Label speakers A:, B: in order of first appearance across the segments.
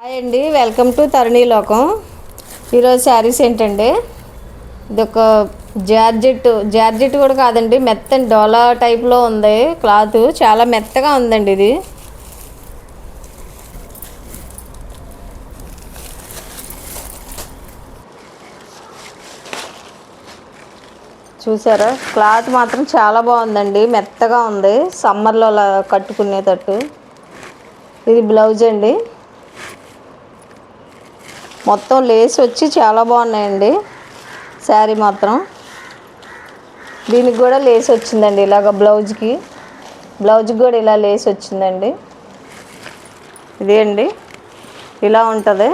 A: Hi అండి, welcome to Tharani లోకం. ఈరోజు శారీస్ ఏంటండి, ఇదొక జార్జెట్ కూడా కాదండి, మెత్తని డోలా టైప్లో ఉంది. క్లాత్ చాలా మెత్తగా ఉందండి. ఇది చూసారా, క్లాత్ మాత్రం చాలా బాగుందండి, మెత్తగా ఉంది. సమ్మర్లో అలా కట్టుకునేటట్టు. ఇది బ్లౌజ్ అండి, మొత్తం లేస్ వచ్చి చాలా బాగున్నాయండి. శారీ మాత్రం దీనికి కూడా లేస్ వచ్చిందండి, ఇలాగ బ్లౌజ్కి కూడా ఇలా లేస్ వచ్చిందండి. ఇదే అండి, ఇలా ఉంటుంది,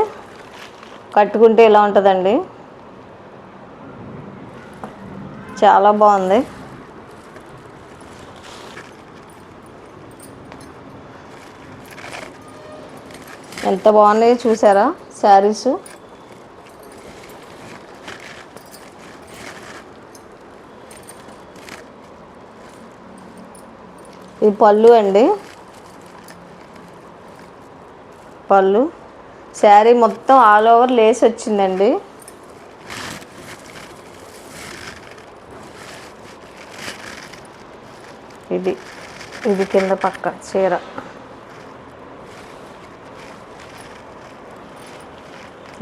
A: కట్టుకుంటే ఇలా ఉంటుందండి. చాలా బాగుంది. ఎంత బాగున్నాయో చూసారా శారీస్. ఈ పళ్ళు అండి, పళ్ళు శారీ మొత్తం ఆల్ ఓవర్ లేస్ వచ్చిందండి. ఇది కింద పక్క చీర.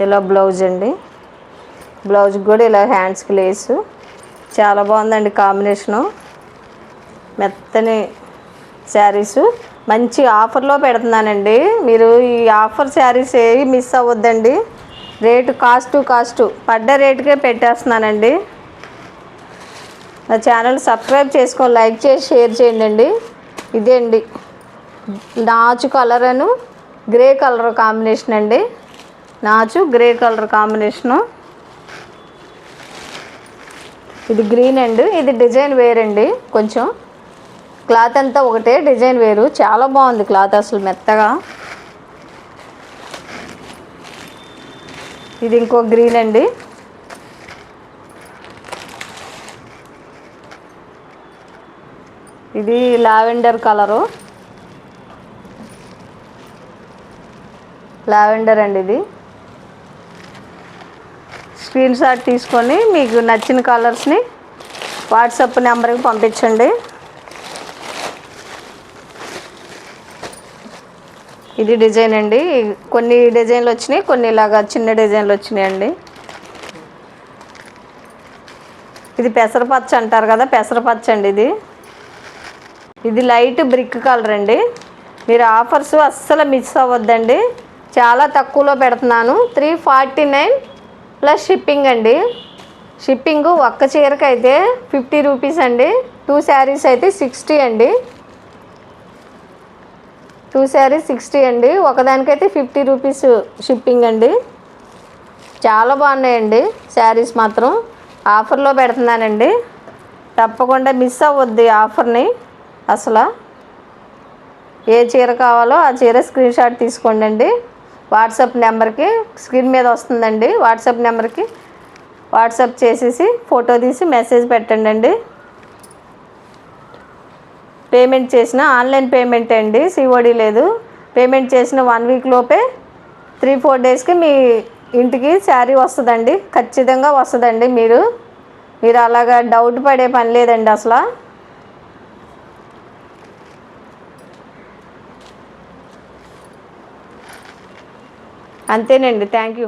A: ఇలా బ్లౌజ్ అండి, బ్లౌజ్కి కూడా ఇలా హ్యాండ్స్కి లేసు. చాలా బాగుందండి కాంబినేషను. మెత్తని శారీసు మంచి ఆఫర్లో పెడుతున్నానండి. మీరు ఈ ఆఫర్ శారీస్ ఏవి మిస్ అవ్వద్దండి. రేటు కాస్ట్ పడ్డ రేటుకే పెట్టేస్తున్నానండి. నా ఛానల్ సబ్స్క్రైబ్ చేసుకొని లైక్ చేసి షేర్ చేయండి. ఇదే అండి, నాచు కలర్ అను గ్రే కలర్ కాంబినేషన్ అండి. నాచు గ్రే కలర్ కాంబినేషను. ఇది గ్రీన్ అండి. ఇది డిజైన్ వేరండి, కొంచెం క్లాత్ అంతా ఒకటే, డిజైన్ వేరు. చాలా బాగుంది క్లాత్, అసలు మెత్తగా. ఇది ఇంకో గ్రీన్ అండి. ఇది లావెండర్ కలరు, లావెండర్ అండి. ఇది స్క్రీన్ షాట్ తీసుకొని మీకు నచ్చిన కలర్స్ని వాట్సాప్ నెంబర్కి పంపించండి. ఇది డిజైన్ అండి. కొన్ని డిజైన్లు వచ్చినాయి, కొన్ని ఇలాగా చిన్న డిజైన్లు వచ్చినాయండి. ఇది పెసరపచ్చ అంటారు కదా, పెసరపచ్చ అండి. ఇది లైట్ బ్రిక్ కలర్ అండి. మీరు ఆఫర్స్ అస్సలు మిస్ అవ్వద్దండి, చాలా తక్కువలో పెడుతున్నాను. 349 ప్లస్ షిప్పింగ్ అండి. షిప్పింగ్ ఒక్క చీరకి అయితే 50 రూపీస్ అండి. 2 శారీస్ అయితే 60 అండి. 2 శారీస్ 60 అండి. ఒకదానికైతే 50 రూపీస్ షిప్పింగ్ అండి. చాలా బాగున్నాయండి శారీస్ మాత్రం. ఆఫర్లో పెడుతున్నానండి, తప్పకుండా మిస్ అవ్వద్దు ఈ ఆఫర్ని. అసలు ఏ చీర కావాలో ఆ చీర స్క్రీన్ షాట్ తీసుకోండి. వాట్సాప్ నెంబర్కి స్క్రీన్ మీద వస్తుందండి. వాట్సాప్ నెంబర్కి వాట్సాప్ చేసేసి ఫోటో తీసి మెసేజ్ పెట్టండి. పేమెంట్ చేసిన ఆన్లైన్ పేమెంట్ అండి, సిఓడి లేదు. పేమెంట్ చేసిన 1 వీక్ లోపే 3-4 డేస్కి మీ ఇంటికి శారీ వస్తుందండి, ఖచ్చితంగా వస్తుందండి. మీరు అలాగా డౌట్ పడే పని లేదండి అసలు. అంతేనండి, థ్యాంక్ యూ.